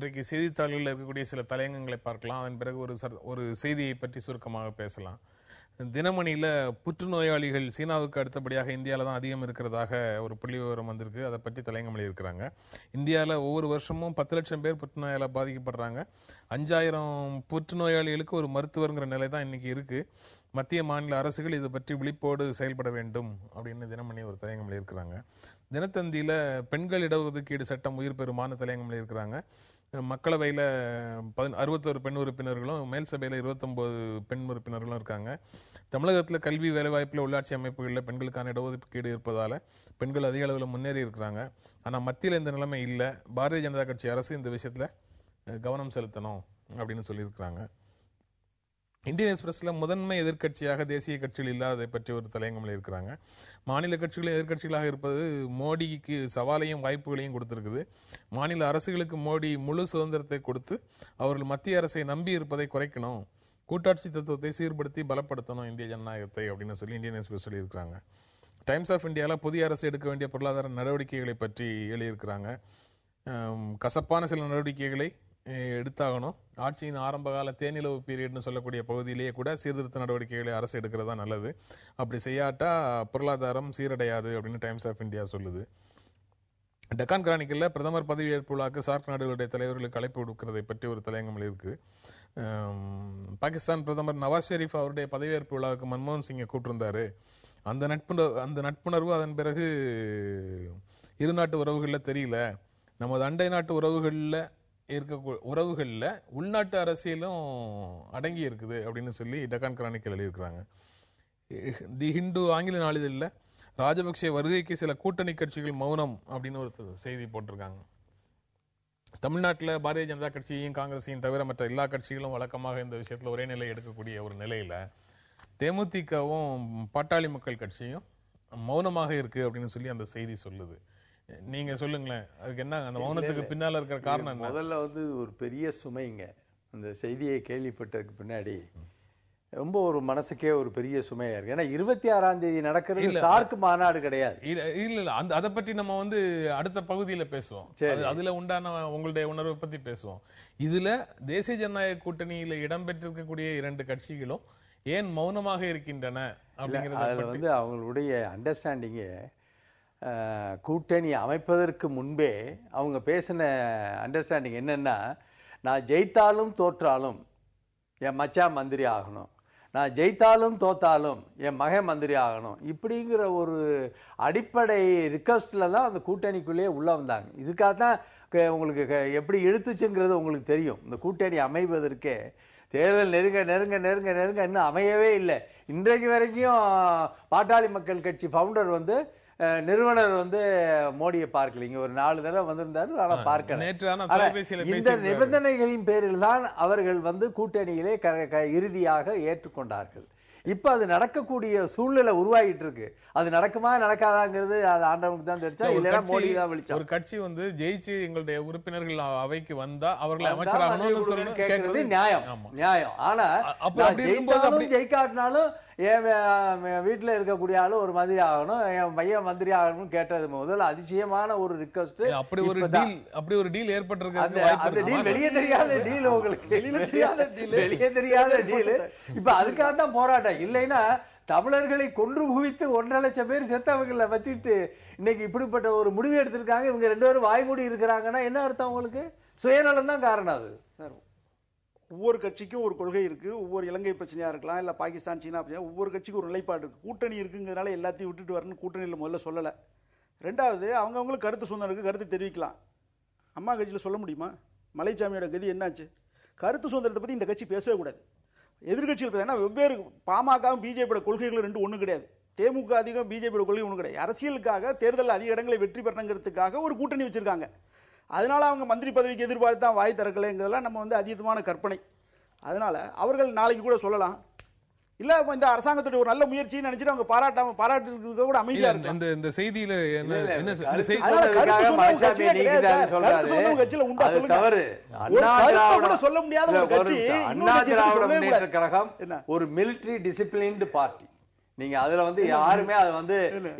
இன்றைக்கு செய்தித்தாள்களில் இருக்கக்கூடிய சில தலையங்கங்களை பார்க்கலாம். அதன் பிறகு ஒரு செய்தியை பற்றி சுருக்கமாக பேசலாம். தினமணியில் புற்றுநோயாளிகள் சீனாவுக்கு அடுத்தபடியாக இந்தியாவில் தான் அதிகம் இருக்கிறதாக ஒரு புள்ளி விவரம் வந்திருக்கு. அதை பற்றி தலையங்கம் எழுதியிருக்கிறாங்க. இந்தியாவில் ஒவ்வொரு வருஷமும் 10 லட்சம் பேர் புற்றுநோயால் பாதிக்கப்படுறாங்க. 5000 புற்றுநோயாளிகளுக்கு ஒரு மருத்துவருங்கிற நிலை தான் இன்னைக்கு இருக்கு. மத்திய மாநில அரசுகள் இது பற்றி விழிப்போடு செயல்பட வேண்டும் அப்படின்னு தினமணி ஒரு தலையங்கம் எழுதியிருக்கிறாங்க. தினத்தந்தியில் பெண்கள் இடஒதுக்கீடு சட்டம் உயிர் பெறுமான்னு தலையங்கம் எழுதியிருக்கிறாங்க. மக்களவையில் 61 பெண் உறுப்பினர்களும், மேல் சபையில் 29 பெண் உறுப்பினர்களும் இருக்காங்க. தமிழகத்தில் கல்வி வேலைவாய்ப்பில் உள்ளாட்சி அமைப்புகளில் பெண்களுக்கான இடஒதுக்கீடு இருப்பதால் பெண்கள் அதிக அளவில் முன்னேறி இருக்கிறாங்க. ஆனால் மத்தியில் இந்த நிலைமை இல்லை. பாரதிய ஜனதா கட்சி அரசு இந்த விஷயத்தில் கவனம் செலுத்தணும் அப்படின்னு சொல்லியிருக்கிறாங்க. இந்தியன் எக்ஸ்பிரஸில் முதன்மை எதிர்க்கட்சியாக தேசிய கட்சிகள் இல்லாததை பற்றி ஒரு தலையங்கம் இருக்கிறாங்க. மாநில கட்சிகளும் எதிர்க்கட்சிகளாக இருப்பது மோடிக்கு சவாலையும் வாய்ப்புகளையும் கொடுத்திருக்குது. மாநில அரசுகளுக்கு மோடி முழு சுதந்திரத்தை கொடுத்து அவர்கள் மத்திய அரசை நம்பி இருப்பதை குறைக்கணும், கூட்டாட்சி தத்துவத்தை சீர்படுத்தி பலப்படுத்தணும் இந்திய ஜனநாயகத்தை அப்படின்னு சொல்லி இந்தியன் எக்ஸ்பிரஸ் சொல்லியிருக்கிறாங்க. டைம்ஸ் ஆஃப் இந்தியாவில் புதிய அரசு எடுக்க வேண்டிய பொருளாதார நடவடிக்கைகளை பற்றி எழுதியிருக்கிறாங்க. கசப்பான சில நடவடிக்கைகளை எடுத்தாகணும். ஆட்சியின் ஆரம்பகால தேனிலவு பீரியட்னு சொல்லக்கூடிய பகுதியிலேயே கூட சீர்திருத்த நடவடிக்கைகளை அரசு எடுக்கிறதா நல்லது. அப்படி செய்யாட்டா பொருளாதாரம் சீரடையாது அப்படின்னு டைம்ஸ் ஆஃப் இந்தியா சொல்லுது. டெக்கான் கிரானிக்கல்ல பிரதமர் பதவியேற்பு விழாக்கு சார்க் நாடுகளுடைய தலைவர்களுக்கு அழைப்பு கொடுக்கிறதை பற்றி ஒரு தலையங்கம் இருக்கு. பாகிஸ்தான் பிரதமர் நவாஸ் ஷெரீப் அவருடைய பதவியேற்பு விழாவுக்கு மன்மோகன் சிங்கை கூப்பிட்டிருந்தாரு. அந்த நட்புணர்வு அதன் பிறகு இரு நாட்டு உறவுகளில் தெரியல. நமது அண்டை நாட்டு உறவுகளில் உள்நாட்டு அரசியலும் அடங்கி இருக்குது அப்படின்னு சொல்லி டெக்கான் கிரானிக்கல் எழுதியிருக்கிறாங்க. தி ஹிந்து ஆங்கில நாளிதழில் ராஜபக்சே வருகைக்கு சில கூட்டணி கட்சிகள் மௌனம் அப்படின்னு ஒரு செய்தி போட்டிருக்காங்க. தமிழ்நாட்டில் பாரதிய ஜனதா கட்சியையும் காங்கிரஸையும் தவிர மற்ற எல்லா கட்சிகளும் வழக்கமாக இந்த விஷயத்தில் ஒரே நிலை எடுக்கக்கூடிய ஒரு நிலையில தேமுதிகவும் பாட்டாளி மக்கள் கட்சியும் மௌனமாக இருக்கு அப்படின்னு சொல்லி அந்த செய்தி சொல்லுது. நீங்க சொல்லுங்களேன், அதுக்கு என்ன அந்த மௌனத்துக்கு பின்னால இருக்கிற காரணம் என்ன? முதல்ல ஒரு பெரிய சுமைங்க. அந்த செய்தியை கேள்விப்பட்டதுக்கு பின்னாடி ரொம்ப ஒரு மனசுக்கே ஒரு பெரிய சுமையா இருக்கு. ஏன்னா 26ஆம் தேதி நடக்கிறது சார்க் மாநாடு கிடையாது. இல்ல அதை பற்றி நம்ம அடுத்த பகுதியில பேசுவோம். அதுல உண்டான உங்களுடைய உணர்வை பத்தி பேசுவோம். இதுல தேசிய ஜனநாயக கூட்டணியில இடம்பெற்றிருக்கக்கூடிய 2 கட்சிகளும் ஏன் மௌனமாக இருக்கின்றன அப்படிங்கிறது அவங்களுடைய அண்டர்ஸ்டாண்டிங்கு கூட்டணி அமைப்பதற்கு முன்பே அவங்க பேசின அண்டர்ஸ்டாண்டிங் என்னன்னா, நான் ஜெயித்தாலும் தோற்றாலும் என் மச்சான் மந்திரி ஆகணும், நான் ஜெயித்தாலும் தோத்தாலும் என் மகன் மந்திரி ஆகணும், இப்படிங்கிற ஒரு அடிப்படை ரிக்வஸ்ட்ல தான் அந்த கூட்டணிக்குள்ளேயே உள்ள வந்தாங்க. இதுக்காக தான் உங்களுக்கு எப்படி இழுத்துச்சுங்கிறது உங்களுக்கு தெரியும். இந்த கூட்டணி அமைவதற்கே தேர்தல் நெருங்க நெருங்க நெருங்க நெருங்க இன்னும் அமையவே இல்லை. இன்றைக்கு வரைக்கும் பாட்டாளி மக்கள் கட்சி ஃபவுண்டர் நிறுவனர் மோடியை பார்க்கலீங்க. ஒரு 4 தடவை வந்திருந்தாரு, ஆனா பார்க்கல. இந்த நிபந்தனைகளின் பேரில் தான் அவர்கள் கூட்டணியிலே இறுதியாக ஏற்றுக்கொண்டார்கள். இப்ப அது நடக்கக்கூடிய சூழ்நிலை உருவாகிட்டு இருக்கு. அது நடக்குமா நடக்காதாங்கிறது அது ஆண்டவனுக்கு தான் தெரிஞ்சா, இல்லைன்னா மோடி தான் வெளிச்சம். ஒரு கட்சி ஜெயிச்சு எங்களுடைய உறுப்பினர்கள் அவைக்கு வந்தா அவர்களை அமைச்சராகணும்னு கேட்கறது நியாயம். ஆனா ஜெயிக்காட்டினாலும் என் வீட்டுல இருக்கக்கூடிய ஆளு ஒரு மந்திரி ஆகணும், என் பையன் மந்திரி ஆகணும்னு கேட்டது முதல்ல அதிசயமான ஒரு ரிக்வெஸ்ட். அப்படி ஒரு டீல் ஏற்பட்டிருக்கு. அந்த டீல் வெளியே தெரியாத டீல், உங்களுக்கு வெளியே தெரியாத டீல். இப்ப அதுக்காக தான் போராட்டம். இல்லைன்னா தமிழர்களை கொன்று குவித்து 1.5 லட்சம் பேர் செத்தவங்களை வச்சுட்டு இன்னைக்கு இப்படிப்பட்ட ஒரு முடிவு எடுத்திருக்காங்க. இவங்க 2 பேரும் வாய்மூடி இருக்கிறாங்கன்னா என்ன அர்த்தம்? உங்களுக்கு சுயநலம் தான் காரணம். அது சார், ஒவ்வொரு கட்சிக்கும் ஒரு கொள்கை இருக்கு. ஒவ்வொரு இலங்கை பிரச்சனையா இருக்கலாம், இல்ல பாகிஸ்தான் சீனா பிரச்சனை, ஒவ்வொரு கட்சிக்கும் ஒரு நிலைப்பாடு இருக்கு. கூட்டணி இருக்குங்கிறதுனால எல்லாத்தையும் விட்டுட்டு வரணும் கூட்டணியில் முதல்ல சொல்லலை. ரெண்டாவது, அவங்கவுங்களுக்கு கருத்து சுதந்திரம் இருக்கு, கருத்து தெரிவிக்கலாம். அம்மா கட்சியில் சொல்ல முடியுமா? மலைச்சாமியோட கதி என்னாச்சு? கருத்து சுதந்திரத்தை பற்றி இந்த கட்சி பேசவே கூடாது. எதிர்கட்சிகள் பேசினா வெவ்வேறு பாமகவும் பிஜேபியோட கொள்கைகள் 2 ஒன்றும் கிடையாது. தேமுக அதிகம், பிஜேபியோட கொள்கை ஒன்றும் கிடையாது. அரசியலுக்காக தேர்தலில் அதிக இடங்களை வெற்றி பெறணுங்கிறதுக்காக ஒரு கூட்டணி வச்சிருக்காங்க. அதனால அவங்க மந்திரி பதவிக்கு எதிர்பார்த்து தான் வாய் திறக்கலைங்கிறதெல்லாம் நம்ம அதீதமான கற்பனை. அதனால அவர்கள் நாளைக்கு கூட சொல்லலாம், இல்ல இந்த அரசாங்கத்துடைய ஒரு நல்ல முயற்சின்னு நினைச்சிட்டு அவங்க பாராட்டுறதுக்கு கூட அமைதியா இருக்கு. இந்த செய்தியில சொல்ல முடியாத ஒரு கட்சி ஒரு மிலிட்டரி டிசிப்ளின்டு பார்ட்டி. நீங்க அதுல வந்து யாருமே அதை வந்து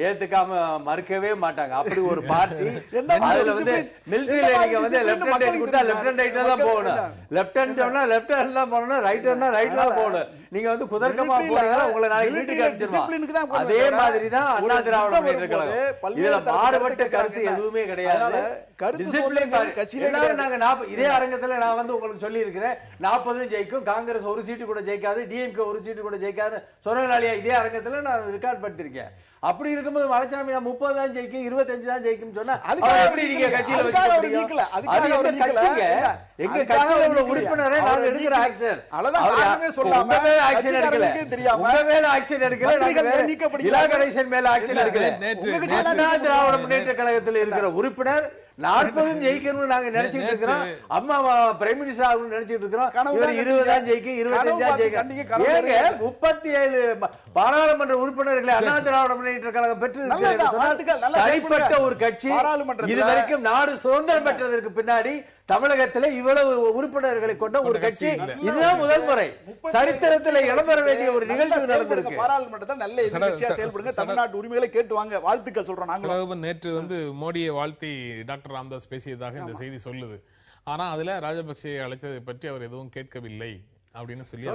ஏத்துக்காம மறுக்கவே மாட்டாங்க. அப்படி ஒரு பார்ட்டி அதுல வந்து மிலிட்டரியில நீங்க வந்து லெப்ட் ஹேண்ட் கொடுத்தா லெப்ட் ஹேண்ட் ரைட்ல தான் போகணும், லெப்ட் ஹேண்ட்னா லெப்ட் ஹேண்ட் தான் போகணும், ரைட் ஹேண்ட்னா ரைட்ல தான் போகணும். நீங்க வந்து குதர்க்கமா போறீங்கன்னா உங்களை நாளைக்கு வீட்டுக்கு அனுப்பிச்சிருவாங்க. அதே மாதிரி தான் அண்ணா திராவிட முன்னேற்ற கழகம். இதுல மாறுபட்ட கருத்து எதுவுமே கிடையாது. இதே அரங்கத்துல நான் வந்து உங்களுக்கு சொல்லி இருக்கிறேன், 40 ஜெயிக்கும், காங்கிரஸ் ஒரு சீட்டு கூட ஜெயிக்காது, டிஎம்கே ஒரு சீட்டு கூட ஜெயிக்காது சொன்னாலியா இதே அரங்கத்துல நான் ரெக்கார்ட் படுத்திருக்கேன். அப்படி இருக்கும்போது மலைச்சாமி 30 தான் ஜெயிக்கும் 25 தான் ஜெயிக்கும் சொன்னா எப்படி நீங்க கட்சியில எங்க கட்சியில உள்ள உறுப்பினரை நாங்க எடுக்கிற ஆக்ஷன் ஆக்ஷன் எடுக்கல, இலாகணேசன் மேல ஆக்ஷன் எடுக்கல. அண்ணா திராவிட முன்னேற்ற கழகத்தில் இருக்கிற உறுப்பினர் 40 ஜெயிக்கணும்னு நாங்க நினைச்சிட்டு இருக்கிறோம். அம்மா பிரைம் மினிஸ்டர் ஆகணும்னு நினைச்சிட்டு இருக்கிறோம். 20 தான் ஜெயிக்கும் 25 தான் ஜெயிக்கும். ஏங்க 37 பாராளுமன்ற உறுப்பினர்களை அண்ணா திராவிட முன்னேற்ற கழகம் பெற்று தனிப்பட்ட ஒரு கட்சி. இது வரைக்கும் நாடு சுதந்திரம் பெற்றதற்கு பின்னாடி தமிழகத்தில் இவ்வளவு உறுப்பினர்களை கொண்ட ஒரு கட்சி இதுதான் முதல் முறை. சரித்திரத்தில் இடம்பெற வேண்டிய ஒரு நிகழ்ச்சி நடந்திருக்கு. பாராளுமன்றத்தில் நல்ல எதிர்க்கட்சியா செயல்படுங்க, தமிழ்நாட்டு உரிமைகளை கேட்டு வாங்க, வாழ்த்துக்கள் சொல்றோம். நேற்று வந்து மோடியை வாழ்த்தி டாக்டர் ராமதாஸ் பேசியதாக இந்த செய்தி சொல்லுது. ஆனா அதுல ராஜபக்சே அழைச்சதை பற்றி அவர் எதுவும் கேட்கவில்லை அப்படின்னு சொல்லி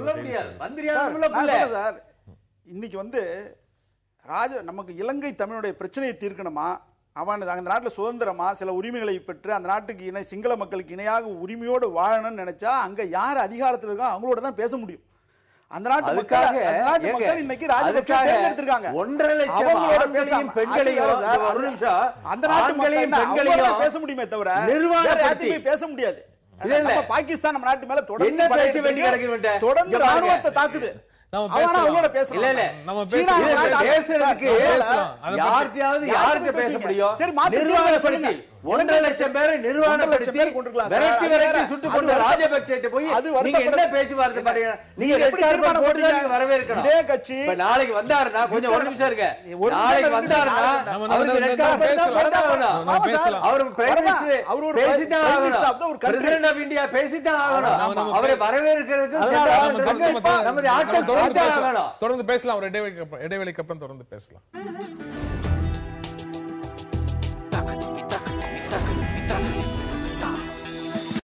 சார். இன்னைக்கு வந்து நமக்கு இலங்கை தமிழுடைய பிரச்சனையை தீர்க்கணுமா, அவன் அந்த நாட்டில் சுதந்திரமா சில உரிமைகளை பெற்று அந்த நாட்டுக்கு சிங்கள மக்களுக்கு இணையாக உரிமையோடு வாழணும்னு நினைச்சா அங்க யார் அதிகாரத்தில் இருக்கோ அவங்களோட தான் பேச முடியும். அந்த நாட்டு மக்கள் இன்னைக்கு ராஜபக்சே தேர்ந்தெடுத்திருக்காங்க. 1.5 லட்சம் பெண்களையும் அந்த நாட்டு மக்களையும் பேச முடியுமே தவிர நிர்வாகத்தை பேச முடியாது. பாகிஸ்தான் நம்ம நாட்டு மேல தொடர்ந்து ராணுவத்தை தாக்குது. பேச முடியும். 1.5 லட்சம் பேரை நிர்வாணப்படுத்தி விரட்டி விரட்டி சுட்டுக் கொண்ட ராஜபக்சே போய் நீங்க என்ன பேச்சுவார்த்தை பண்றீங்க? நீங்க வரவேற்கணும். இதே கட்சி நாளைக்கு வந்தாருன்னா கொஞ்சம் ஒரு நிமிஷம் இருங்க. நாளைக்கு வந்தாருன்னா அவர் பிரைம் மினிஸ்டர் பேசிதான் ஆகணும், பிரசிடென்ட் ஆஃப் இந்தியா பேசிதான் ஆகணும். அவரை வரவேற்கிறதுக்கு நமது ஆட்கள் தொடர்ந்து பேசலாம். ஒரு இடைவெளிக்கு அப்புறம் தொடர்ந்து பேசலாம்.